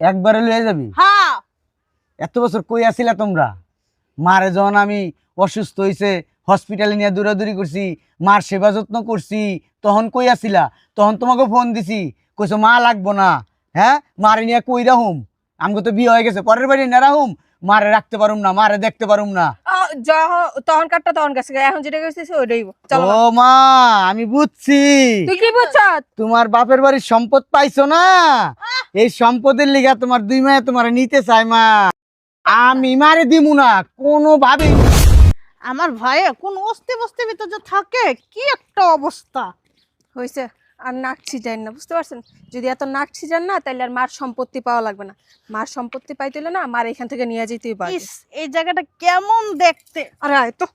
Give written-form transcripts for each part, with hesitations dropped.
একবারে লয়ে যাবি? হ্যাঁ। এত বছর কই আছিলা তোমরা? মারে যখন আমি অসুস্থ হইছে হসপিটালে নিয়ে দৌড়াদৌড়ি করছি, মার সেবা যত্ন করছি, তখন কই আছিলা? তখন তোমাকে ফোন দিছি, কইছো মা লাগবো না। হ্যাঁ, মারে নিয়ে কই রাহুম? আমাকে তো বিয়ে হয়ে গেছে, পরের বাড়ি না রাহুম, মারে রাখতে পারুম না, মারে দেখতে পারুম না। তখন কাটটা তখন গেছে, এখন যেটা গেছিস ওইটাই চলো। ও মা, আমি বুঝছি। তুই কি বুঝছ? তোমার বাপের বাড়ির সম্পদ পাইছো না, এই সম্পদের লিগা তোমার দুই মায়ে তোমার নিতে চাই মা। আমি মারে দিমু না কোনোভাবে। আমার ভাইয়ে কোন অস্তি বস্তি ভিতর যে থাকে, কি একটা অবস্থা হয়েছে। আর নাক ছিটাই না, বুঝতে পারছেন? যদি এত নাক ছিটান না, তাহলে আর মার সম্পত্তি পাওয়া লাগবে না। মার সম্পত্তি পাইতে হলে না মার এখান থেকে নিয়ে যেতেই পারবে। এই জায়গাটা কেমন দেখতে! আরে আয় তো।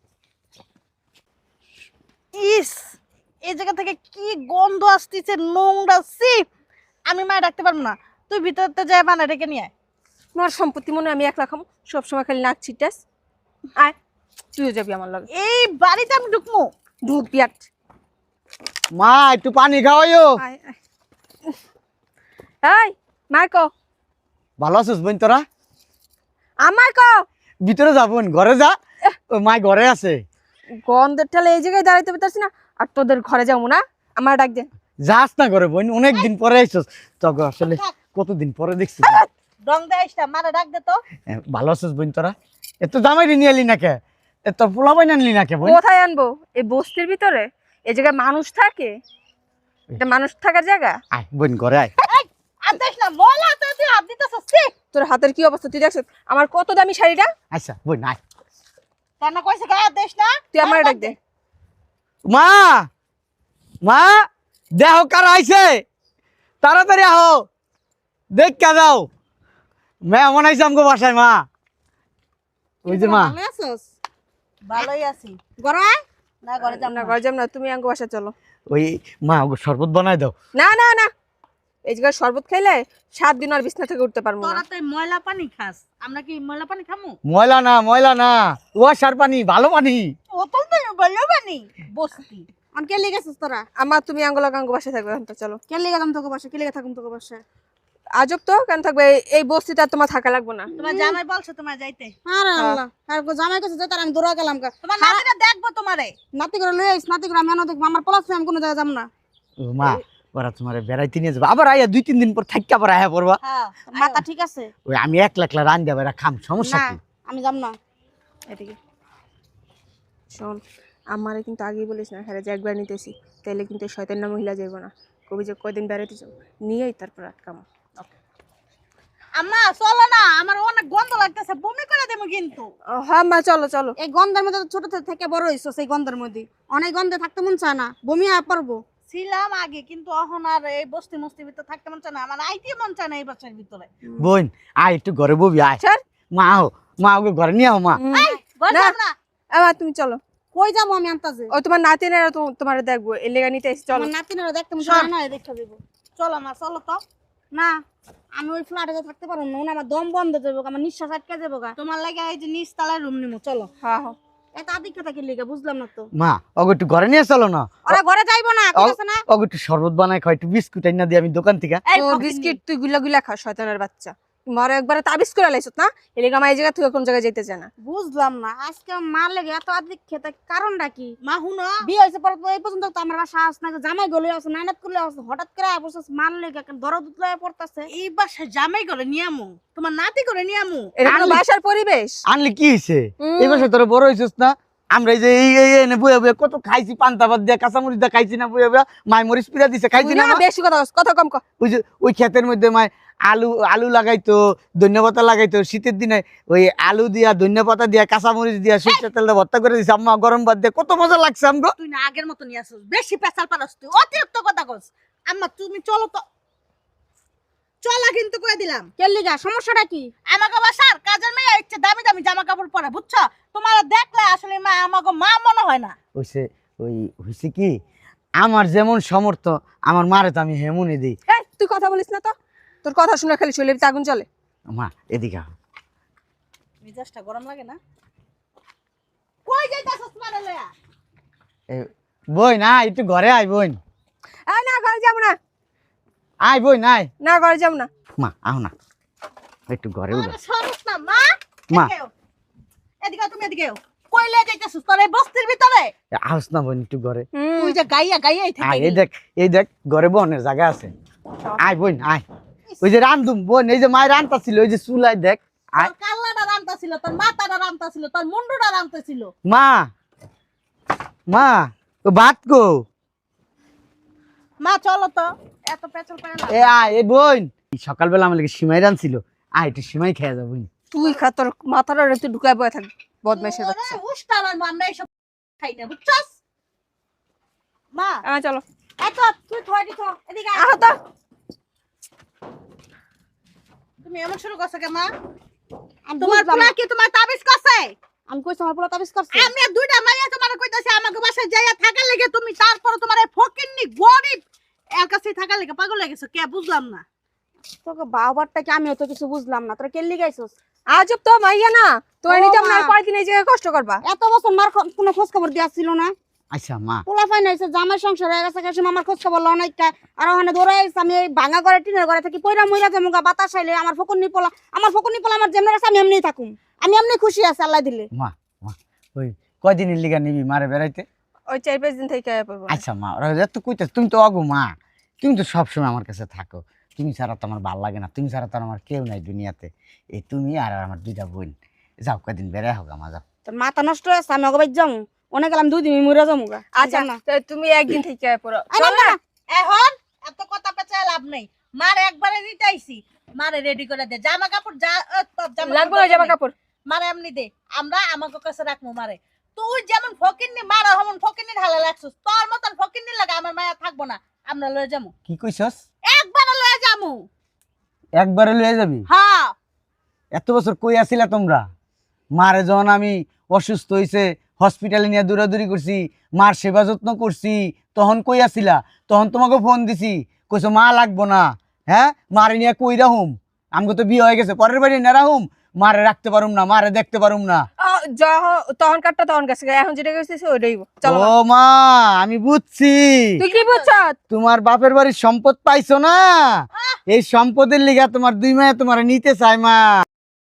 ইস, এই জায়গা থেকে কি গন্ধ আসতেছে, নোংরা! সি, আমি মায় রাখতে পারবো না। তুই ভিতরতে যায় বানা রেখে নিয়ে আয়। মার সম্পত্তি মনে আমি একলা খামো, সবসময় খালি নাক ছিটাস। আয়, তুইও যাবি আমার লগে। এই বাড়িতে আমি ঢুকবো? ঢুকবি। মা একটু পানি খাওয়াইও। এই মাইকো, ভালো আছিস বোন তোরা? আমার কো ভিতরে যা বোন, ঘরে যা। ওই মা ঘরে আছে। গন্ধের ঠালে এই জায়গায় দাঁড়াইতে পারতাছি না, আর তোদের ঘরে যাবো না? আমার ডাক দে। যাস না ঘরে বোন, অনেকদিন পরে আইছস। তোকে আসলে কতদিন পরে দেখছি। রং দেয়স না, মারা ডাক দে তো। ভালো আছিস বোন তোরা? এত জামাই নিয়ে এলি না কে? এত পোলা বাইন আনলি না কে বোন? কোথায় আনবো? এই বস্তির ভিতরে এই জায়গায় মানুষ থাকে? এটা মানুষ থাকার জায়গা? আয় বোন ঘরে আয়। তোর হাতের কি অবস্থা তুই দেখছিস? আমার কত দামি শাড়িটা। আচ্ছা বোন আয়। তুই আমার ডাক দে। মা, মা, দেহ কার আইছে, তাড়াতাড়ি আহো, দেখ কে যাও। মেহমান আইছে আমগো বাসায় মা। ওই যে মা। ভালোই আছি। ঘরে আয়। না ঘরে যাম না, ঘরে যাম না, তুমি আঙ্গো বাসা চলো। ওই মা ওগো শরবত বানাই দাও। না না না, এই জায়গায় শরবত খাইলে 7 দিন আর বিছনা থেকে উঠতে পারবো না। তোরা তো ময়লা পানি খাস, আমরা কি ময়লা পানি খামু? ময়লা না, ময়লা না, ওয়াশার পানি, ভালো পানি। বোতল তো ময়লা পানি বসতি। আন কে লেগেছিস তোরা? আমার তুমি আঙ্গুলা গাঙ্গো বাসায় থাকবে এখন, তো চলো। কে লেগে যাম তোকে বাসা? কে লেগে থাকুম তোকে বাসায়? আজব তো, কেন থাকবে? এই বস্তিতে আর তোমার থাকা লাগবে না। তোমার জামাই বলছো তোমার যাইতে? আরে আল্লাহ, আর গো জামাই কাছে যেতে আমি দৌড়া গেলাম কা। তোমার নাতিটা দেখবো তোমারে। নাতি করে লই আইস, নাতি করে আমি এনে দেখব। আমার পলাশ আমি কোনো জায়গা যাব না। ও মা, ওরা তোমার বেড়াইতে নিয়ে যাবে, আবার আয়া 2-3 দিন পর থাকি আবার আয়া পড়বা। হ্যাঁ, মাথা ঠিক আছে? ওই আমি একলা একলা রান দেব, এরা খাম, সমস্যা না কি? আমি যাব না। এদিকে শোন, আমারে কিন্তু আগেই বলিস না, হ্যাঁ যে একবার নিতেছি, তাইলে কিন্তু শয়তান না মহিলা যাইব না। কবি যে কয়দিন বেড়াইতে যাও, নিয়েই তারপর আটকাম। আম্মা চলো না, আমার অনেক গন্ধ লাগতেছে, বমি করে দেবো কিন্তু। হ্যাঁ মা চলো চলো। এই গন্ধের মধ্যে ছোট থেকে বড় হইছো, সেই গন্ধের মধ্যে অনেক গন্ধে থাকতে মন চায় না, বমি হয়ে পড়বো। ছিলাম আগে, কিন্তু এখন আর এই বস্তি মস্তির ভিতরে থাকতে মন চায় না, আমার আইতে মন চায় না এই বাচ্চার ভিতরে। বোন আয় একটু ঘরে ববি আয়। স্যার মা আও, মা ওকে ঘরে নিয়ে আও মা। না এবার তুমি চলো। কই যাবো আমি আনতাছে? ও তোমার নাতিনেরা তোমার দেখবো, এর লেগা নিতে এসে চলো। আমার নাতিনেরা দেখতে মন চায় না, দেখতে দেবো। চলো মা চলো তো। না আমি ওই ফ্ল্যাটে থাকতে পারবো না, আমার দম বন্ধ যাবো, আমার নিঃশ্বাস আটকে যাবো গা। তোমার লাগে এই যে নিচ তলায় রুম নিমু, চলো। হ্যাঁ হ্যাঁ, এত আদিক্ষতা কি লেগে বুঝলাম না তো। মা ওকে একটু ঘরে নিয়ে চলো না। ওরা ঘরে যাইবো না, ঠিক আছে না? ওকে একটু শরবত বানাই খাও, একটু বিস্কুট আইনা দিই আমি দোকান থেকে। তোর বিস্কিট তুই গুলা গুলা খা, শয়তানের বাচ্চা। মারে একবারে তাবিজ করে লাইছত না, এর লেগা আমার এই জায়গা থেকে কোন জায়গায় যেতে চায় না। বুঝলাম না আজকে মার লেগে এত আদিক্ষতা, কারণটা কি? মা হুনো, বিয়ে হয়েছে পর এই পর্যন্ত তো আমার বাসা আস না, জামাই গলে আছে, নাইনাত করলে আছে, হঠাৎ করে বসে মার লেগে দরদ উতলায় পড়তাছে। এই বাসায় জামাই করে নিয়ামু, তোমার নাতি করে নিয়ামু। এরকম বাসার পরিবেশ আনলি কি হয়েছে? এই বছর তোরা বড় হয়েছিস না? আমরা এই যে এই এনে বইয়া বইয়া কত খাইছি, পান্তা ভাত দিয়া কাঁচামরিচ দিয়া খাইছি না, বইয়া বইয়া মাই মরিচ পিড়া দিছে খাইছি না। বেশি কথা কথা কম কর। ওই যে ওই ক্ষেতের মধ্যে মাই আলু আলু লাগাইতো, ধন্যপাতা লাগাইতো, শীতের দিনে ওই আলু দিয়া ধন্যপাতা দিয়া কাঁচামরিচ দিয়া সরষের তেল দিয়ে ভর্তা করে দিছে আম্মা, গরম ভাত দিয়ে কত মজা লাগছে আমগো। তুই না আগের মতো নিয়ে আসছিস, বেশি পেশাল পারস তুই, অতিরিক্ত কথা কস। আম্মা তুমি চলো তো, চলা কিন্তু কয়ে দিলাম। কেলিগা সমস্যাটা কি? আমাকে বাসার কাজের মেয়ে ইচ্ছে দামি দামি জামা কাপড় পরে, বুঝছো? তোমার দেখলে আসলে মা আমাকে মা মনে হয় না। ওইসে ওই হইছে কি, আমার যেমন সমর্থ আমার মারে তো আমি হেমনই দিই। এই তুই কথা বলিস না তো, তোর কথা শুনে খালি শরীরে আগুন জ্বলে। মা এদিকে আও। মেজাজটা গরম লাগে না? কই যাইতাছস মানে লয়া? বই না একটু ঘরে আয় বোন। এই না ঘরে যাব না। আয় বই নাই। না ঘরে যাব না। মা আও না। একটু ঘরে উঠো আরে সরস না মা। মা। এদিকে আও। এদিকে আও, তুমি এদিকে আও। কইলে যাইতেছিস তোর এই বস্তির ভিতরে? আস না বোন একটু ঘরে তুই যে গাইয়া গাইয়াই আয় থাকিস। এই দেখ ঘরে বোনের জায়গা আছে আয় বোন আয় ওই যে রান্ধুম বোন এই যে মায়ের রান্তা ছিল ওই যে চুলায় দেখ আয় তোর কাল্লাটা রামতাছিল, তোর মাথাটা রামতাছিল, তোর মুন্ডুটা রামতাছিল। মা মা ও ভাত গো মা চলো তো, এত পেছল পায় না। এ আয় এ বোন সকালবেলা আমার লাগে সিমাই রানছিল আয় একটু সিমাই খেয়ে যাবো তুই খা, তোর মাথাটা তুই ঢুকায় বয়ে থাক বদমাইশের ওরে, বাচ্চা। উষ্টা মারবো, আমরা এইসব খাই না, বুঝছস? মা, চলো এত তুই থয় দি থ, এদিকে আয়। আহ তো তুমি এমন শুরু করছো কে মা? আমি তোমার বুঝলাম পোলা না। কি তোমার তাবিজ করছে? আমি কইছি আমার পোলা তাবিজ করছে। আমি আর দুইটা মাইয়া তোমার কইতাছি আমাকে বাসায় যাইয়া থাকার লাগে, তুমি তারপর তোমার এই ফকিন্নি গরিব এর কাছে থাকার লাগে পাগল হয়ে গেছো কে? বুঝলাম না। তোকে বাবারটা কি আমিও তো কিছু বুঝলাম না, তোরা কেল্লি গাইছস? আজব তো মাইয়া না, তোমার ও নিতাম না, মা। আর কয়দিন এই জায়গায় কষ্ট করবা। এত বছর মার কোনো খোঁজ খবর দেওয়া ছিল না। আচ্ছা মা পোলা ফাইন হয়েছে, জামাই সংসার হয়ে গেছে, কাছে আমার খোঁজ খবর লও নাই কা। আর ওখানে দৌড়াই আইছে, আমি এই ভাঙা ঘরে টিনের ঘরে থাকি, পয়রা মইরা জমুগা বাতাস আইলে আমার ফকুন্নি পোলা আমার যেমন আছে আমি এমনিই থাকুম, আমি এমনি খুশি আছি আল্লাহ দিলে। মা মা ওই কয়দিনের লিগা নিবি মারে বেড়াইতে ওই 4-5 দিন থেকে পড়বো। আচ্ছা মা ওরা এত কইতাছ তুমি তো অগো মা তুমি তো সবসময় আমার কাছে থাকো তুমি ছাড়া তো আমার ভালো লাগে না তুমি ছাড়া তো আমার কেউ নাই দুনিয়াতে এই তুমি আর আমার দুইটা বোন যাও কয়দিন বেড়াই হোক আমার যাও তোর মাথা নষ্ট হয়েছে, আমি অগবাই যাম অনেক গেলাম 2 দিন মইরা জমুগা। আচ্ছা না তো তুমি একদিন থেকে পড়ো। আরে না এখন এত কথা পেঁচায় লাভ নেই, মার একবারে দিতে আইছি, মারে রেডি করে দে, জামা কাপড় যা তোর লাগবে না জামা কাপড়। মারে এমনি দে, আমরা আমাকে কাছে রাখবো মারে। তুই যেমন ফকিন্নি মারা হমন ফকিন্নি ঢালা লাগছিস, তোর মতন ফকিন্নি লাগে আমার মায়া থাকবো না, আমরা লয়ে যাবো, কি কইছস একবারে লয়ে যাবো। একবারে লয়ে যাবি হ্যাঁ এত বছর কই আছিলা তোমরা মারে যখন আমি অসুস্থ হইছে হসপিটালে নিয়ে দৌড়াদৌড়ি করছি মার সেবা যত্ন করছি তখন কই আছিলা তখন তোমাকে ফোন দিছি কইছো মা লাগবো না হ্যাঁ মারে নিয়ে কই রাহুম আমাকে তো বিয়ে হয়ে গেছে পরের বাড়ি না রাহুম মারে রাখতে পারুম না মারে দেখতে পারুম না তখন কাটটা তখন গেছে, এখন যেটা গেছে ওইটাই চলো। ও মা আমি বুঝছি তুই কি বুঝছ? তোমার বাপের বাড়ির সম্পদ পাইছো না এই সম্পদের লিগা তোমার দুই মায়ে তোমার নিতে চায় মা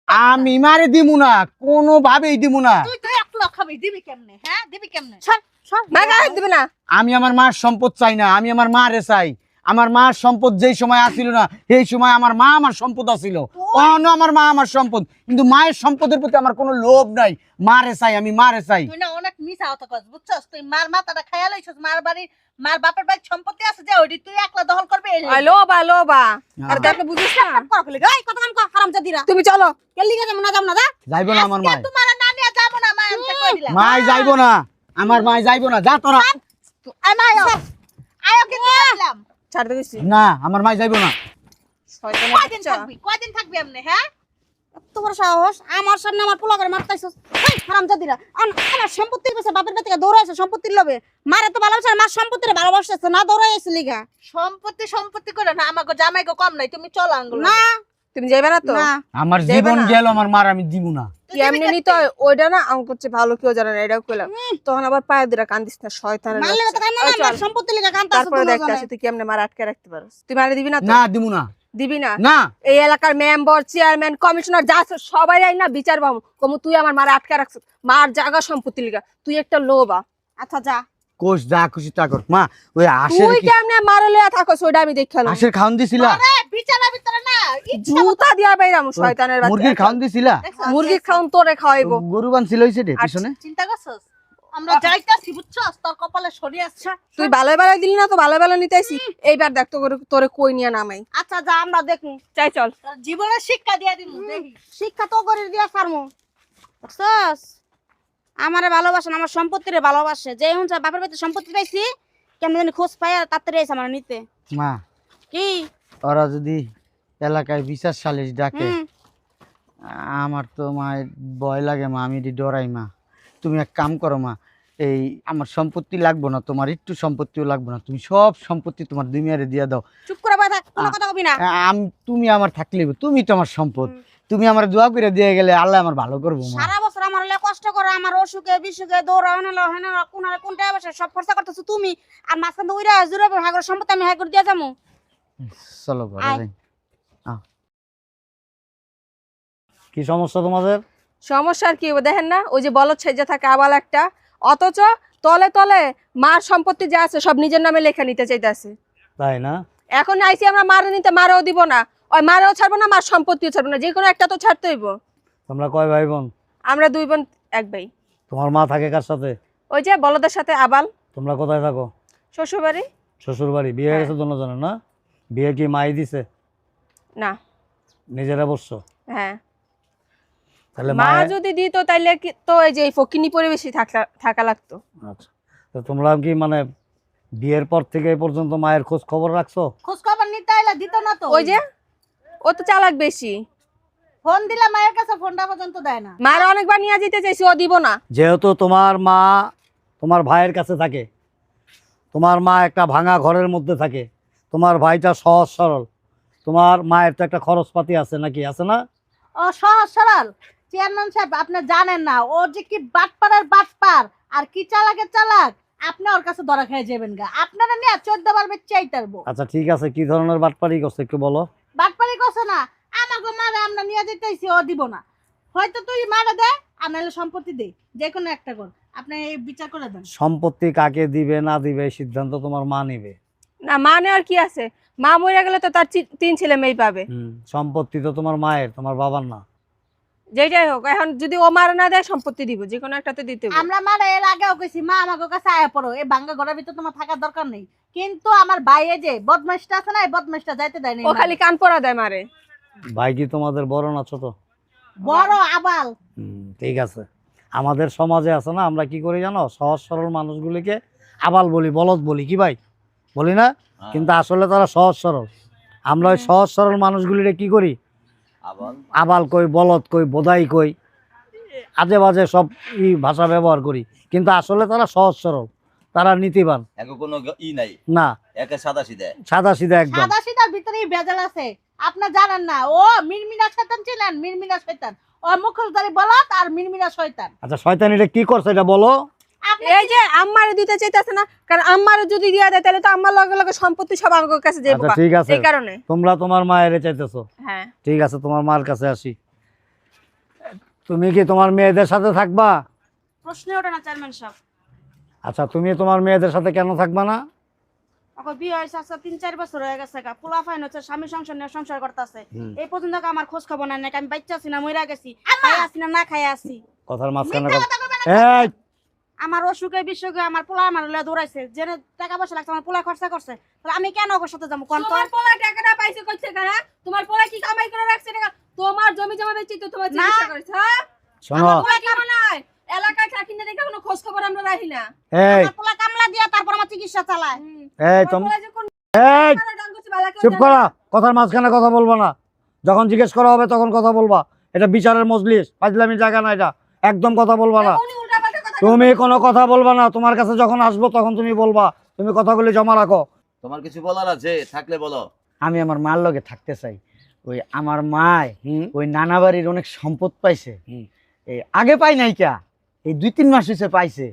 আমি মারে দিমু না কোনো ভাবেই দিমু না তুই তো 1 লাখ খাবি, দিবি কেমনে? হ্যাঁ দিবি কেমনে? সর সর না গায়ে দিবে না। আমি আমার মার সম্পদ চাই না আমি আমার মারে চাই আমার মার সম্পদ যেই সময় আসিল না সেই সময় আমার মা আমার সম্পদ আসিল অন্য আমার মা আমার সম্পদ কিন্তু মায়ের সম্পদের প্রতি আমার কোনো লোভ নাই মারে চাই আমি মারে চাই তুই না অনেক মিছা কথা কস, বুঝছস? তুই মার মাথাটা খায়া লইছস, মার বাড়ি মার বাপের বাড়ি সম্পত্তি আছে যে ওইটি তুই একলা দখল করবি এই আই লোবা আর দেখলে বুঝিস না। কর কলি গাই কত কাম কর হারামজাদিরা। তুমি চলো। কেল্লি গাই যাম না যা। যাইবো না আমার মায় তোমার না নিয়ে যাবো না, মা আনতে কই দিলাম। মায় যাইবো না আমার মায় যাইবো না যা তোরা আয় আয়ো কিন্তু দিলাম। ছাড়তে গেছি। না আমার মায় যাইবো না শয়তানের কয়দিন বাচ্চা। থাকবি, কয়দিন থাকবি এমনি? হ্যাঁ এত বড় সাহস আমার সামনে আমার পোলা করে মারতাইছস। এই হারামজাদিরা আমার সম্পত্তির কাছে বাপের বাড়ি থেকে দৌড়াইছে সম্পত্তির লোভে। মারে তো ভালোবাসে মার সম্পত্তিরে ভালোবাসছে না দৌড়াইছে লিগা। সম্পত্তি করে না, আমাকে জামাইকে কম নাই, তুমি চলো আঙ্গুল। না তুমি যাইবে না তো? না আমার যাইবে জীবন না? গেল আমার মার আমি দিব না কি এমনি নিতে হয় ওইটা না, আমি করছে ভালো কেউ জানে না, এটাও কইলাম। তখন আবার পায়ে দিরা কান্দিস না শয়তানের মারলে তো বাচ্চা। কান্না ওই না চল। মার সম্পত্তি লিগা কান্তাছ তারপরে দেখতে আসি তুই কেমনে মার আটকে রাখতে পারস। তুই মারে দিবি না তো? না দিব না দিবি না? না এই এলাকার মেম্বার চেয়ারম্যান কমিশনার যা আছে সবাই আই না বিচার পাবো কমু তুই আমার মারে আটকে রাখছিস মার জায়গা সম্পত্তি লিগা। তুই একটা লোবা। আচ্ছা যা কোষ যা খুশি তা কর মা ওই হাঁসের তুই কেমনে মারে লইয়া থাকস ওইটা আমি দেখালাম। হাঁসের খাওন দিছিলা আরে বিছানা ভিতরে না, জুতা দিয়া বাইরাম শয়তানের মুরগির বাচ্চা। খাওন দিছিলা মুরগি খাউন তোরে খাওয়াইবো। গরু বানছিল হইছে রে পিছনে চিন্তা করছস? আমরা যাইতাছি, বুঝছস? তোর কপালে সরি আসছে। তুই ভালো দিলি না তো ভালো নিতেছি। এইবার দেখ তো তোরে কই নিয়ে নামাই। আচ্ছা যা আমরা দেখুন চাই চল। তোর জীবনের শিক্ষা দিয়া দিমু, দেখি। শিক্ষা তো করে দিয়া ফার্মো বুঝছস। আমারে ভালোবাসেন আমার সম্পত্তিরে ভালোবাসে যে হুন বাপের বাড়িতে সম্পত্তি পাইছি কেমন জানি খোঁজ পাই তাড়াতাড়ি এসে আমার নিতে মা কি ওরা যদি এলাকায় বিচার সালিশ ডাকে হুম আমার তো মায়ের ভয় লাগে মা আমি এটি ডরাই মা তুমি এক কাম করো মা এই আমার সম্পত্তি লাগবো না তোমার একটু সম্পত্তিও লাগবো না তুমি সব সম্পত্তি তোমার দুই মেয়ারে দিয়ে দাও চুপ করে বসে থাক কোনো কথা কবি না আমি তুমি আমার থাকলে তুমি তো আমার সম্পদ তুমি আমার দোয়া করে দিয়ে গেলে আল্লাহ আমার ভালো করবো মা সারা বছর আমার হলে কষ্ট করে আমার অসুখে বিসুখে দৌড়া হেন কোনটা বসে সব খরচা করতেছো তুমি আর মাঝখান উইরা জুড়ে হাগর সম্পত্তি আমি হাগর দিয়ে যাবো চলো ঘরে আয়। যাই কি সমস্যা তোমাদের? সমস্যার কি দেখেন না, ওই যে বলদ সেজে থাকে আবাল একটা, অথচ তলে তলে মার সম্পত্তি যা আছে সব নিজের নামে লেখা নিতে চাইতেছে। তাই না? এখন আইসি আমরা মারে নিতে, মারেও দিব না, ওই মারেও ছাড়বো না, মার সম্পত্তিও ছাড়বো না, যে কোনো একটা তো ছাড়তে হইব। তোমরা কয় ভাই বোন? আমরা 2 বোন 1 ভাই। তোমার মা থাকে কার সাথে? ওই যে বলদের সাথে আবাল। তোমরা কোথায় থাকো? শ্বশুর বাড়ি। শ্বশুর বাড়ি। বিয়ে হয়ে গেছে দুজনের না? বিয়ে কি মাই দিছে? না। নিজেরা বসছো? হ্যাঁ। তাহলে মা মা যদি দিত তাইলে তো এই যে ফকিনি পরিবেশই থাকা লাগতো। আচ্ছা, তো তোমরা কি মানে বিয়ের পর থেকে এই পর্যন্ত মায়ের খোঁজ খবর রাখছো? খোঁজ খবর নিতে আইলা দিত না তো। ওই যে ও তো চালাক বেশি, ফোন দিলা মায়ের কাছে ফোনটা পর্যন্ত দেয় না। মারা অনেকবার নিয়ে যেতে চাইছি, ও দিব না। যেহেতু তোমার মা তোমার ভাইয়ের কাছে থাকে, তোমার মা একটা ভাঙা ঘরের মধ্যে থাকে, তোমার ভাইটা সহজ সরল, তোমার মায়ের তো একটা খরচপাতি আছে নাকি, আছে না? ও সহজ সরল চেয়ারম্যান সাহেব, আপনি জানেন না ও যে কি বাটপাড়ার বাটপার আর কি চালাকের চালাক। আপনি ওর কাছে ধরা খেয়ে যাবেন গা, আপনারা নিয়ে 14 বার বেচে আইতারবো। আচ্ছা ঠিক আছে, কি ধরনের বাটপারি করছে একটু বলো। বাটপারি করছে না, আমাকে মারে আমরা নিয়ে যেতেছি, ও দিব না। হয়তো তুই মারা দে আর নাহলে সম্পত্তি দে, যে কোনো একটা কর, আপনি এই বিচার করে দেন। সম্পত্তি কাকে দিবে না দিবে এই সিদ্ধান্ত তোমার মা নিবে। না মানে আর কি আছে, মা মরে গেলে তো তার 3 ছেলে মেয়ে পাবে। সম্পত্তি তো তোমার মায়ের, তোমার বাবার না। যেটাই হোক, এখন যদি ও মারা না দেয় সম্পত্তি দিব, যে কোনো একটাতে দিতে হবে। আমরা মারা এর আগেও কইছি মা আমাকে কাছে আয়া পড়ো, এই ভাঙ্গা ঘরের ভিতর তোমার থাকার দরকার নেই। কিন্তু আমার বাইরে যে বদমাইশটা আছে না, এই বদমাইশটা যাইতে দেয় না। ও খালি কান পরা দেয় মারে। ভাই কি তোমাদের বড় না ছোট? বড় আবাল। ঠিক আছে, আমাদের সমাজে আছে না, আমরা কি করি জানো, সহজ সরল মানুষগুলিকে আবাল বলি, বলদ বলি, কি ভাই বলি না? কিন্তু আসলে তারা সহজ সরল। আমরা ওই সহজ সরল মানুষগুলিরে কি করি, আবাল কই, বলদ কই, বোধাই কই, আজে বাজে সব ভাষা ব্যবহার করি, কিন্তু আসলে তারা সহজ সরল, তারা নীতিবান কোনো ই নাই, না, একে সাদা সিধা। সাদা সিধা একদম। সাদা সিধার ভিতরেই ভেজাল আছে, আপনি জানেন না। ও মিরমিরা শয়তান ছিলেন, মিরমিরা শয়তান। ও মুখোশধারী বলদ আর মিরমিরা শয়তান। আচ্ছা শয়তানিটা কি করছে এটা বলো। আপনি এই যে আম্মারে দিতে চাইতেছে না, কারণ আম্মারে যদি দিয়া দেয় তাহলে তো আম্মার লগে লগে সম্পত্তি সব আমার কাছে যাবে। আচ্ছা ঠিক আছে, এই কারণে তোমরা তোমার মায়ের চাইতেছো। হ্যাঁ ঠিক আছে, তোমার মার কাছে আসি। তুমি কি তোমার মেয়েদের সাথে থাকবা? প্রশ্ন ওঠে না চেয়ারম্যান সাহেব। আচ্ছা তুমি তোমার মেয়েদের সাথে কেন থাকবা না? এখন বিয়ে হয়েছে আচ্ছা 3-4 বছর হয়ে গেছে, পোলা ফাইন হচ্ছে, স্বামী সংসার নিয়ে সংসার করতেছে। এই পর্যন্ত আমার খোঁজ খবর নাই, নাকি আমি বাচ্চা আছি না মইরা গেছি, খাই আছি না না খাই আছি। কথার মাঝখানে মিথ্যা কথা কইবেন না। এই আমার অসুখে বিসুখে আমার পোলা আমার লয়ে দৌড়াইছে, জেনে টাকা পয়সা লাগছে, আমার পোলা খরচা করছে, তাহলে আমি কেন ওর সাথে যাবো কোন? তোমার পোলা টাকাটা পাইছে কইছে কেন? তোমার পোলা কি কামাই করে রাখছে টাকা? তোমার জমি জমা বেচি তো তোমার চিকিৎসা করেছে। হ্যাঁ শোনো, আমার পোলা কি মনে হয় এলাকায় থাকি না দেখে কোনো খোঁজ খবর আমরা রাখি না। এই আমার পোলা কামলা দিয়া তারপর আমার চিকিৎসা চালায়। এই তোমার পোলা যে কোন এই ডাং করছে বালা কেউ চুপ জানে করা, না। কথার মাঝখানে কথা বলবা না। যখন জিজ্ঞেস করা হবে তখন কথা বলবা। এটা বিচারের মজলিস, ফাজলামি জায়গা না, এটা একদম কথা বলবা না। উনি উল্টাপাল্টা কথা তুমি কোনো কথা বলবা না, তোমার কাছে যখন আসবো তখন তুমি বলবা। তুমি কথাগুলি জমা রাখো। তোমার কিছু বলার আছে থাকলে বলো। আমি আমার মার লগে থাকতে চাই। ওই আমার মায় ওই নানা বাড়ির অনেক সম্পদ পাইছে। এই আগে পাই নাই কা, এই 2-3 মাস হয়েছে পাইছে।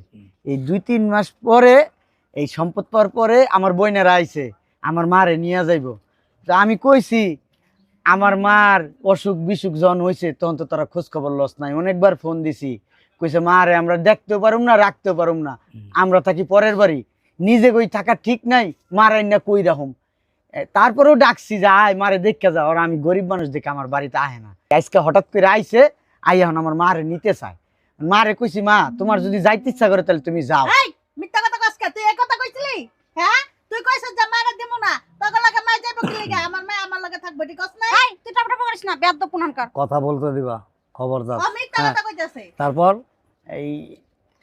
এই 2-3 মাস পরে এই সম্পদ পাওয়ার পরে আমার বইনেরা আইছে আমার মারে নিয়ে যাইব। তো আমি কইছি আমার মার অসুখ বিসুখ যখন হয়েছে তখন তো তারা খোঁজ খবর লস নাই। অনেকবার ফোন দিছি, কইছে মারে আমরা দেখতেও পারুম না, রাখতেও পারুম না, আমরা থাকি পরের বাড়ি, নিজে কই থাকা ঠিক নাই, মারাই না কই রাখুম। তারপরেও ডাকছি যে আয় মারে দেখে যাও, আর আমি গরিব মানুষ দেখে আমার বাড়িতে আহে না। আজকে হঠাৎ করে আইছে, আই এখন আমার মারে নিতে চায়। মারে কইছি মা তোমার যদি যাইতে ইচ্ছা করে তাহলে তুমি যাও। এই মিথ্যা কথা কইছ কে? তুই এই কথা কইছিলি? হ্যাঁ তুই কইছস যে মারা দিমু না, তোর লাগে মাই যাইব কি লাগা? আমার মা আমার লাগে থাকবে, ঠিক আছে না? এই তুই টাপটা করিস না, বেয়াদব পুননকার। কথা বলতে দিবা, খবরদার। ও মিথ্যা কথা কইতাছে। তারপর এই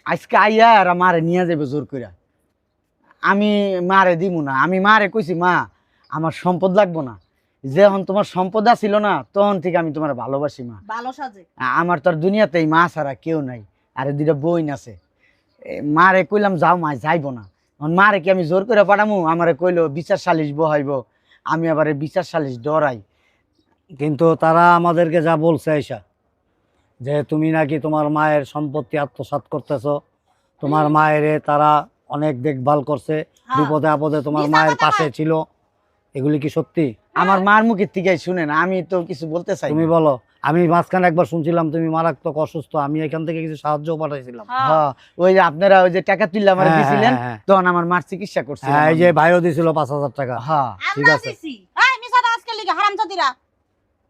আজকে আইয়া আর মারে নিয়ে যাবে জোর করে। আমি মারে দিমু না। আমি মারে কইছি মা আমার সম্পদ লাগবো না, যখন তোমার সম্পদ ছিল না তখন থেকে আমি তোমার ভালোবাসি মা। ভালো সাজে। আমার তো আর দুনিয়াতেই মা ছাড়া কেউ নাই, আর 2টা বোন আছে। মারে কইলাম যাও মা, যাইবো না। মারে কি আমি জোর করে পাঠামু? আমারে কইলো বিচার সালিশ বহাইব, আমি আবার বিচার সালিশ ডরাই। কিন্তু তারা আমাদেরকে যা বলছে আইসা, যে তুমি নাকি তোমার মায়ের সম্পত্তি আত্মসাৎ করতেছো, তোমার মায়ের তারা অনেক দেখভাল করছে, বিপদে আপদে তোমার মিথ্যা মায়ের কথা পাশে ছিল, এগুলি কি সত্যি? আমার মার মুখের থেকে শুনেন, আমি তো কিছু বলতে চাই তুমি না। বলো। আমি মাঝখানে একবার শুনছিলাম তুমি মারাত্মক অসুস্থ, আমি এখান থেকে কিছু সাহায্য পাঠাইছিলাম। হ্যাঁ ওই যে আপনারা ওই যে টাকা তুললে আমার হ্যাঁ, দিছিলেন, হ্যাঁ, হ্যাঁ। তখন আমার মার চিকিৎসা করছে। হ্যাঁ এই যে ভাইও দিছিল 5,000 টাকা। হ্যাঁ ঠিক আমরা আছে। দিছি। এই মিসাদা আজকে লিগে হারামজাদিরা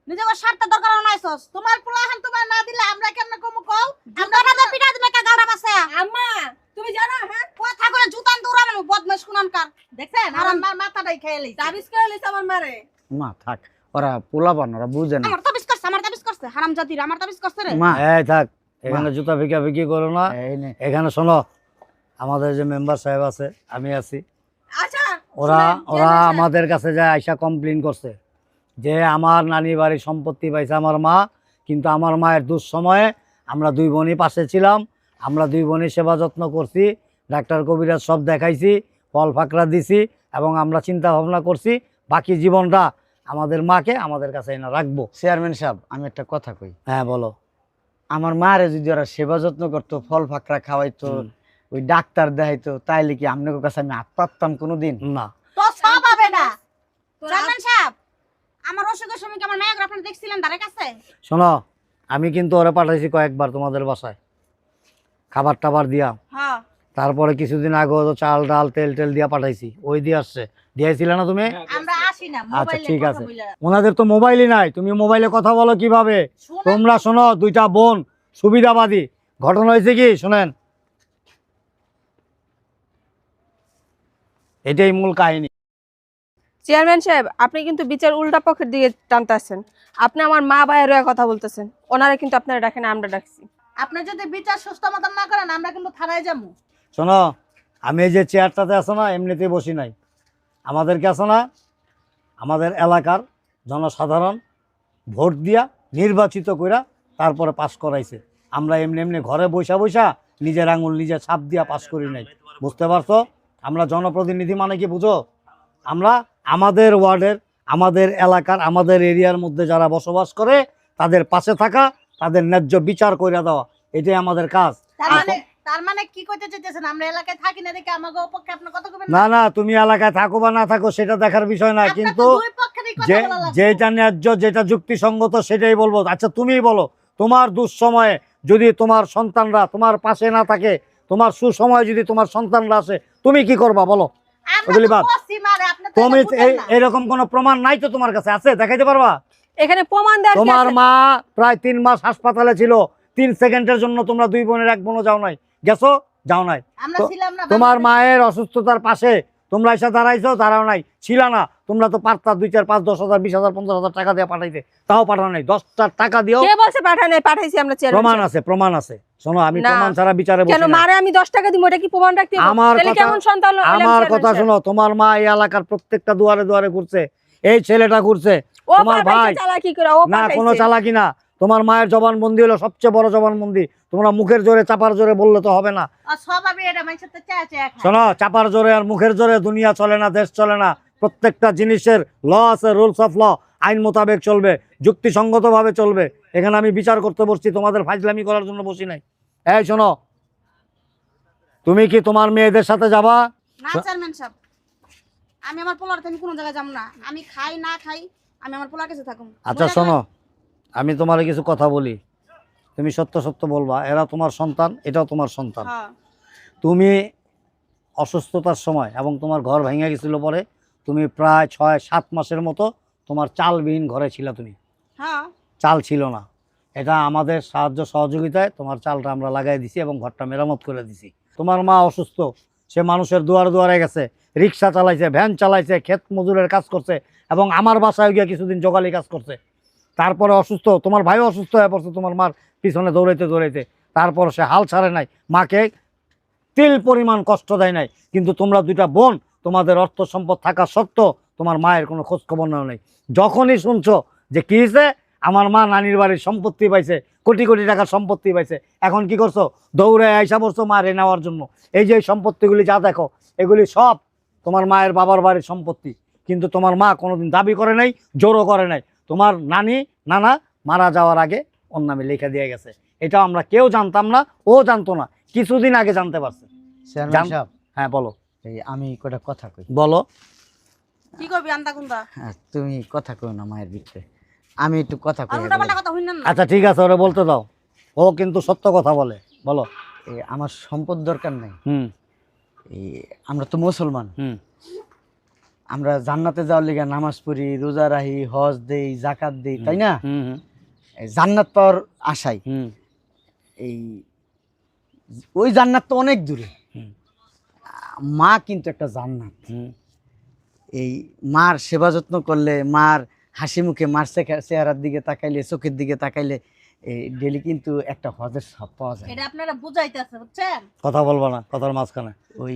নিজেকে স্বার্থের দরকার নাইছস। তোমার পোলাহান তোমার না দিলে আমরা কেমনে কমু কও? আমরা না পিটা দিলে কা গাওড়া বাসা। আম্মা তুমি জানো হ্যাঁ কথা করে জুতান দৌড়াবেন বদমাশ কুনানকার। দেখছেন আমার মার মাথাটাই খেয়ে লইছে। তাবিজ করে লইছে আমার মারে। মা থাক, ওরা পোলাপান, ওরা বুঝে না। আমার তাবিজ করছে হারামজাদিরা আমার তাবিজ করছে রে। মা এই থাক, এখানে জুতা ফিকি করো না। এই নে। এখানে শোনো, আমাদের যে মেম্বার সাহেব আছে, আমি আছি, আচ্ছা ওরা শুনেন, ওরা চেয়ারম্যান সাহেব। আমাদের কাছে যায় আইসা কমপ্লেইন করছে যে আমার নানি বাড়ির সম্পত্তি পাইছে আমার মা, কিন্তু আমার মায়ের দুঃসময়ে আমরা দুই বোনই পাশে ছিলাম, আমরা দুই বোনই সেবা যত্ন করছি, ডাক্তার কবিরাজ সব দেখাইছি, ফল ফাকরা দিছি, এবং আমরা চিন্তা ভাবনা করছি বাকি জীবনটা আমাদের মাকে আমাদের কাছে এনে রাখবো। চেয়ারম্যান সাহেব, আমি একটা কথা কই। হ্যাঁ বলো। আমার মারে যদি ওরা সেবা যত্ন করতো, ফল ফাকরা খাওয়াইতো, ওই ডাক্তার দেখাইতো, তাইলে কি আপনার কাছে আমি হাত পাততাম কোনোদিন? না, তো সব হবে না। চেয়ারম্যান সাহেব আমার অসুখের সময় কি আমার মায়ের আপনি দেখছিলেন ধারে কাছে? শোনো, আমি কিন্তু ওরা পাঠাইছি কয়েকবার তোমাদের বাসায় খাবার টাবার দিয়া, হ্যাঁ তারপরে কিছুদিন আগে তো চাল ডাল তেল টেল দিয়া পাঠাইছি, ওই দিয়ে আসছে, দিয়েছিলে না তুমি? আমরা আসি না আচ্ছা মোবাইলে ঠিক কথা আছে। বইলা। ওনাদের তো মোবাইলই নাই, তুমি মোবাইলে কথা বলো কিভাবে? শুনেন, তোমরা শোনো, দুইটা বোন সুবিধাবাদী। ঘটনা হয়েছে কি শোনেন, এটাই মূল কাহিনী। চেয়ারম্যান সাহেব, আপনি কিন্তু বিচার উল্টা পক্ষের দিকে টানতেছেন। আপনি আমার মা ভাইয়ের কথা বলতেছেন, ওনারা কিন্তু আপনারা ডাকেন, আমরা ডাকছি। আপনি যদি বিচার সুস্থ মতন না করেন আমরা কিন্তু থানায় যাবো। শোনো, আমি এই যে চেয়ারটাতে আছো না, এমনিতেই বসি নাই, আমাদেরকে আছে না, আমাদের এলাকার জনসাধারণ ভোট দিয়া নির্বাচিত কইরা তারপরে পাস করাইছে। আমরা এমনি এমনি ঘরে বৈশা বৈশা নিজের আঙুল নিজে ছাপ দিয়া পাস করি নাই, বুঝতে পারছো? আমরা জনপ্রতিনিধি মানে কি বুঝো? আমরা আমাদের ওয়ার্ডের, আমাদের এলাকার, আমাদের এরিয়ার মধ্যে যারা বসবাস করে তাদের পাশে থাকা, তাদের ন্যায্য বিচার কইরা দেওয়া, এটাই আমাদের কাজ। তার মানে কি কইতে চাইতেছেন আমরা এলাকায় থাকি না দেখে আমাকে পক্ষে আপনি কথা কইবেন না না, তুমি এলাকায় থাকো বা না থাকো সেটা দেখার বিষয় না, কিন্তু দুই পক্ষেরই কথা যে বলা লাগবে। যেটা ন্যায্য, যেটা যুক্তিসঙ্গত সেটাই বলবো। আচ্ছা তুমিই বলো, তোমার দুঃসময়ে যদি তোমার সন্তানরা তোমার পাশে না থাকে, তোমার সুসময়ে যদি তোমার সন্তানরা আসে, তুমি কি করবা বলো? আমরা ওগুলি তো বাদ। বসি মারে, আপনি তো তুমি এটা বুঝেন না। এরকম কোনো প্রমাণ নাই তো তোমার কাছে? আছে, দেখাইতে পারবা? এখানে প্রমাণ দেওয়ার কি তোমার আছে? মা প্রায় 3 মাস হাসপাতালে ছিল, 3 সেকেন্ডের জন্য তোমরা দুই বোনের এক বোনও যাও নাই, গেছো? যাও নাই। আমরা তো ছিলাম না তোমার বাংলাদেশে। মায়ের অসুস্থতার পাশে তোমরা এসে দাঁড়াইছো? দাঁড়াও নাই, ছিল না। তোমরা তো পারতা 2, 4, 5, 10,000, 20,000, 50,000 টাকা দিয়ে পাঠাইতে, তাও পাঠানো নাই। 10টা টাকা দিও, কে বলছে পাঠায় নাই? পাঠাইছি আমরা চেয়ারম্যান প্রমাণ সাহেব। আছে, প্রমাণ আছে। শোনো, আমি না। প্রমাণ ছাড়া বিচারে বসি কেন না। মারে আমি 10 টাকা দিব, এটা কি প্রমাণ রাখতে হবে? আমার তাহলে কথা- কেমন সন্তান হলো? আমার কথা শোনো, তোমার মা এই এলাকার প্রত্যেকটা দুয়ারে দুয়ারে ঘুরছে, এই ছেলেটা ঘুরছে। ও তোমার পাঠাইছে ভাই- চালাকি করে, ও না, কোনো পাঠাইছে। চালাকি না। তোমার মায়ের জবানবন্দি হলো সবচেয়ে বড় জবানবন্দি। তোমরা মুখের জোরে চাপার জোরে বললে তো হবে না। আর স্বভাবে এটা মানুষের তো চায় চায় খায়। শোনো, চাপার জোরে আর মুখের জোরে দুনিয়া চলে না, দেশ চলে না। প্রত্যেকটা জিনিসের ল আছে, রুলস অফ ল, আইন মোতাবেক চলবে, যুক্তিসঙ্গতভাবে চলবে। এখানে আমি বিচার করতে বসছি, তোমাদের ফাজলামি করার জন্য বসি নাই। এই শোনো, তুমি কি তোমার মেয়েদের সাথে যাবা? না চেয়ারম্যান সাহেব, আমি আমার পোলার আমি কোনো জায়গায় যাব না। আমি খাই না খাই, আমি আমার পোলার কাছে থাকুম। আচ্ছা শোনো, আমি তোমার কিছু কথা বলি, তুমি সত্য সত্য বলবা। এরা তোমার সন্তান, এটাও তোমার সন্তান। হ্যাঁ তুমি অসুস্থতার সময় এবং তোমার ঘর ভেঙে গেছিল পরে, তুমি প্রায় 6-7 মাসের মতো তোমার চালবিহীন ঘরে ছিল। তুমি হ্যাঁ চাল ছিল না, এটা আমাদের সাহায্য সহযোগিতায় তোমার চালটা আমরা লাগাই দিছি এবং ঘরটা মেরামত করে দিছি। তোমার মা অসুস্থ, সে মানুষের দুয়ারে দুয়ারে গেছে, রিক্সা চালাইছে, ভ্যান চালাইছে, ক্ষেত মজুরের কাজ করছে, এবং আমার বাসায় গিয়ে কিছুদিন জোগালি কাজ করছে। তারপরে অসুস্থ, তোমার ভাইও অসুস্থ হয়ে পড়ছে তোমার মার পিছনে দৌড়াইতে দৌড়াইতে, তারপর সে হাল ছাড়ে নাই, মাকে তিল পরিমাণ কষ্ট দেয় নাই। কিন্তু তোমরা দুইটা বোন, তোমাদের অর্থ সম্পদ থাকা সত্ত্বেও তোমার মায়ের কোনো খোঁজ খবর নেওয়া নেই। যখনই শুনছো যে কী হয়েছে, আমার মা নানির বাড়ির সম্পত্তি পাইছে, কোটি কোটি টাকার সম্পত্তি পাইছে, এখন কি করছো? দৌড়ে আইসা পড়ছো মা রে নেওয়ার জন্য। এই যে সম্পত্তিগুলি যা দেখো, এগুলি সব তোমার মায়ের বাবার বাড়ির সম্পত্তি। কিন্তু তোমার মা কোনোদিন দাবি করে নাই, জোরও করে নাই। তোমার নানা মারা যাওয়ার আগে ওর নামে লিখে দিয়ে গেছে। এটাও আমরা কেউ জানতাম না, ও জানতো না, কিছুদিন আগে জানতে পারছে। চেয়ারম্যান সাহেব, হ্যাঁ বলো। এই আমি কটা কথা কই। বলো। কি করবি আন্দা কুন্দা? হ্যাঁ, তুমি কথা কই না মায়ের ভিতরে। আমি একটু কথা আর কই উল্টাপাল্টা কথা হইন না। আচ্ছা ঠিক আছে, ওরা বলতে দাও। ও কিন্তু সত্য কথা বলে, বলো। আমার সম্পদ দরকার নাই। হুম এই আমরা তো মুসলমান, হুম আমরা জান্নাতে যাওয়ার লিগে নামাজ পড়ি, রোজা রাখি, হজ দেই, জাকাত দেই, তাই না? হুম হুম এই জান্নাত পাওয়ার আশায় হুম এই ওই জান্নাত তো অনেক দূরে। হুম। মা কিন্তু একটা জান্নাত। হুম। এই মার সেবা যত্ন করলে, মার হাসি মুখে, মার চেহারার দিকে তাকাইলে, চোখের দিকে তাকাইলে ডেলি কিন্তু একটা হজের সব পাওয়া যায়। এটা আপনারা বুঝাইতেছে বুঝছেন? কথা বলবা না, কথার মাঝখানে। ওই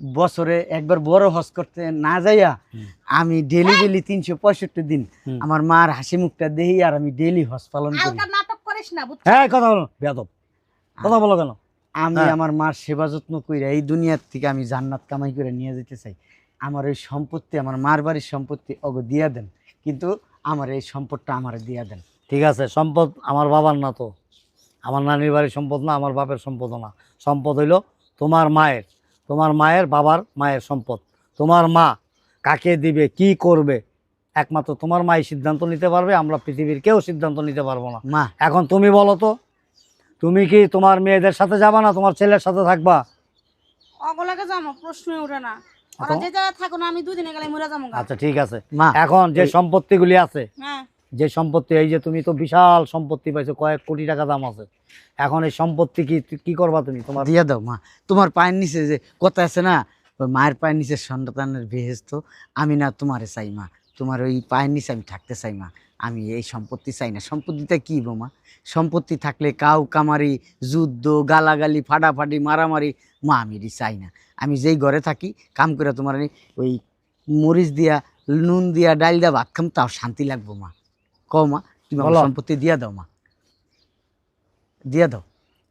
বছরে একবার বড় হজ করতে না যাইয়া হুম। আমি ডেলি 365 দিন হুম। আমার মার হাসি মুখটা দেখি, আর আমি ডেলি হজ পালন করি। হালকা নাটক করিস না বুঝছেন? হ্যাঁ কথা বলো বেয়াদব, কথা বলো কেন? আমি হ্যাঁ। আমার মার সেবা যত্ন কইরা এই দুনিয়ার থেকে আমি জান্নাত কামাই করে নিয়ে যেতে চাই। আমার এই সম্পত্তি, আমার মার বাড়ির সম্পত্তি ওগো দিয়া দেন, কিন্তু আমার এই সম্পদটা আমার দিয়া দেন। ঠিক আছে, সম্পদ আমার বাবার না তো, আমার নানির বাড়ির সম্পদ না, আমার বাপের সম্পদও না। সম্পদ হইল তোমার মায়ের, তোমার মায়ের বাবার মায়ের সম্পদ। তোমার মা কাকে দিবে, কি করবে, একমাত্র তোমার মাই সিদ্ধান্ত নিতে পারবে। আমরা পৃথিবীর কেউ সিদ্ধান্ত নিতে পারবো না। মা, এখন তুমি বলো তো, তুমি কি তোমার মেয়েদের সাথে যাবা না তোমার ছেলের সাথে থাকবা? অগলাকে যাবো, প্রশ্নই ওঠে না। ওরা যে জায়গায় থাকো না, আমি দুদিনে গেলে মরে যাবো গা। আচ্ছা ঠিক আছে, মা এখন যে সম্পত্তিগুলি আছে, হ্যাঁ, যে সম্পত্তি, এই যে তুমি তো বিশাল সম্পত্তি পাইছো, কয়েক কোটি টাকা দাম আছে। এখন এই সম্পত্তি কি করবা তুমি? তোমার দিয়া দাও মা। তোমার পায়ের নিচে যে কথা আছে না, ওই মায়ের পায়ের নিচে সন্তানের বেহেস্ত, আমি না তোমারে চাই মা। তোমার ওই পায়ের নিচে আমি থাকতে চাই মা। আমি এই সম্পত্তি চাই না। সম্পত্তিটা কি গো মা? সম্পত্তি থাকলে কাউ কামারি, যুদ্ধ, গালাগালি, ফাটাফাটি, মারামারি, মা আমি এটি চাই না। আমি যেই ঘরে থাকি কাম করে তোমার ওই মরিচ দিয়া, নুন দিয়া, ডাল দিয়া ভাত খাম, তাও শান্তি লাগবো মা। কও মা, তুমি আমার বলো। সম্পত্তি দিয়া দাও মা, দিয়া দাও।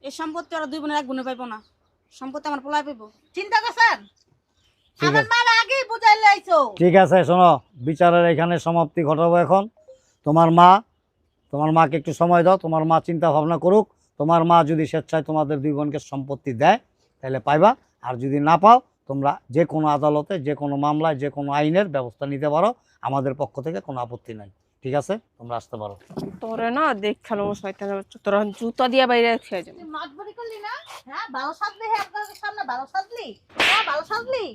এই সম্পত্তি ওরা 2 বোনের 1 বোনে পাইবো না। সম্পত্তি আমার পোলায় পাইবো। চিন্তা করছেন? ঠিক আমার আছে। মার আগেই বুঝাই লাইছো। ঠিক আছে, শোনো, বিচারের এখানে সমাপ্তি ঘটাবো এখন। তোমার মাকে একটু সময় দাও, তোমার মা চিন্তা ভাবনা করুক। তোমার মা যদি স্বেচ্ছায় তোমাদের 2 বোনকে সম্পত্তি দেয় তাহলে পাইবা, আর যদি না পাও তোমরা যে কোনো আদালতে, যে কোনো মামলায়, যে কোনো আইনের ব্যবস্থা নিতে পারো। আমাদের পক্ষ থেকে কোনো আপত্তি নাই। ঠিক আছে, তোমরা আসতে পারো। তোরে না দেখালো শয়তানের বাচ্চা, তোরা জুতা দিয়া বাইরে খেয়ে যাবে। তুই মজবুরি করলি না? হ্যাঁ, ভালো সাজলি, হ্যাঁ আপনার সামনে ভালো সাজলি। হ্যাঁ, ভালো সাজলি।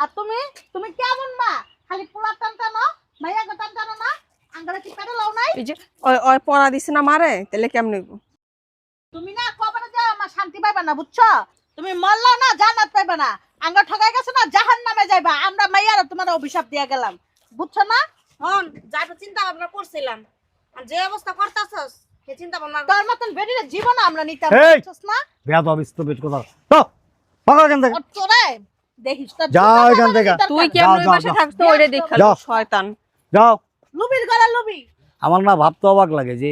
আর তুমি তুমি কেমন মা? খালি পোলা টান টানো, মাইয়া গো টান টানো না? আঙ্গারে কি পেটে লাও নাই? এই যে ওই ওই পড়া দিছে না মারে, তাহলে কেমন হইব? তুমি না কবরে যাও, আমার শান্তি পাইবা না বুঝছো? তুমি মরলা না, জান্নাত পাইবা না। আঙ্গা ঠকাই গেছো না, জাহান্নামে যাইবা। আমরা মাইয়ারা তোমার অভিশাপ দিয়া গেলাম, বুঝছো না? হন, যাইবো চিন্তা ভাবনা করছিলাম। আর যে অবস্থা করতাছস, সে চিন্তা ভাবনা তোর মতন বেরিয়ে জীবন আমরা নিতাম এই! বুঝছস না? বেয়াদব, স্থপিত কথা। তো পাগল এখান থেকে। আর তোরে দেখিস তোর যাও জুতা এখান আমার থেকে। দরকার। তুই যাও, কেমন ওই যাও, পাশে যাও। থাকতো ওইটা দেখালো যাও। শয়তান। যাও। লুবির গলা লুবি। আমার না ভাবতে অবাক লাগে যে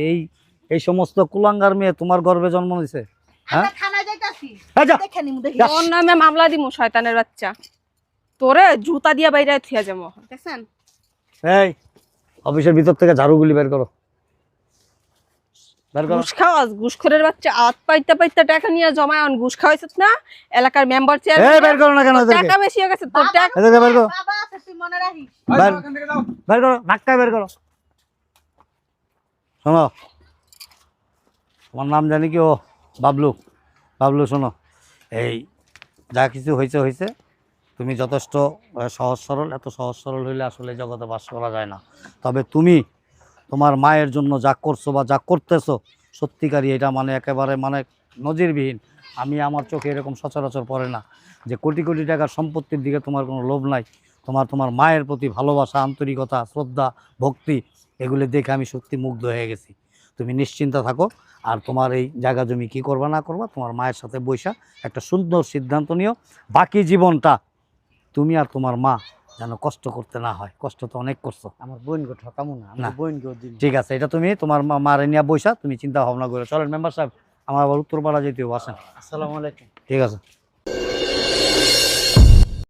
এই সমস্ত কুলাঙ্গার মেয়ে তোমার গর্ভে জন্ম নিছে। হ্যাঁ? আমরা থানায় যাইতাছি, এই যা। দেখে নিমু দেখি। যা। তোর নামে মামলা দিমু শয়তানের বাচ্চা। তোরে জুতা দিয়া বাইরে থুয়া যাবো। দেখছেন? এই অফিসের ভিতর থেকে ঝাড়ুগুলি বের করো, বের করো। ঘুষ খাওয়াস, ঘুষখোরের বাচ্চা। হাত পাইতে পাইতে টাকা নিয়ে জমায় অন ঘুষ খাওয়াইছিস না? এলাকার মেম্বার এই বের করো না কেন এদেরকে? টাকা বেশি হয়ে গেছে তোর টাকা। এদেরকে বের করো, বাবা আছে, তুই মনে রাখিস। বের করো, ধাক্কায় বের করো। শোনো, তোমার নাম জানি কি? ও বাবলু। বাবলু শোনো, এই যা কিছু হয়েছে হয়েছে। তুমি যথেষ্ট সহজ সরল, এত সহজ সরল হইলে আসলে জগতে বাস করা যায় না। তবে তুমি তোমার মায়ের জন্য যা করছো বা যা করতেছো, সত্যিকারই এটা মানে একেবারে মানে নজিরবিহীন। আমি আমার চোখে এরকম সচরাচর পড়ে না যে কোটি কোটি টাকার সম্পত্তির দিকে তোমার কোনো লোভ নাই। তোমার মায়ের প্রতি ভালোবাসা, আন্তরিকতা, শ্রদ্ধা, ভক্তি, এগুলি দেখে আমি সত্যি মুগ্ধ হয়ে গেছি। তুমি নিশ্চিন্তা থাকো। আর তোমার এই জায়গা জমি কী করবা না করবা, তোমার মায়ের সাথে বৈশা একটা সুন্দর সিদ্ধান্ত নিও। বাকি জীবনটা তুমি আর তোমার মা যেন কষ্ট করতে না হয়। কষ্ট তো অনেক করছো। আমার বোনকে ঠকামো না, না। আমার বোনকেও দিন। ঠিক আছে, এটা তুমি তোমার মারে নিয়ে বৈশা তুমি চিন্তা ভাবনা করো। চলেন মেম্বার সাহেব, আমার আবার উত্তরপাড়া যেতে হবে, আসেন। আসসালামু আলাইকুম। ঠিক আছে।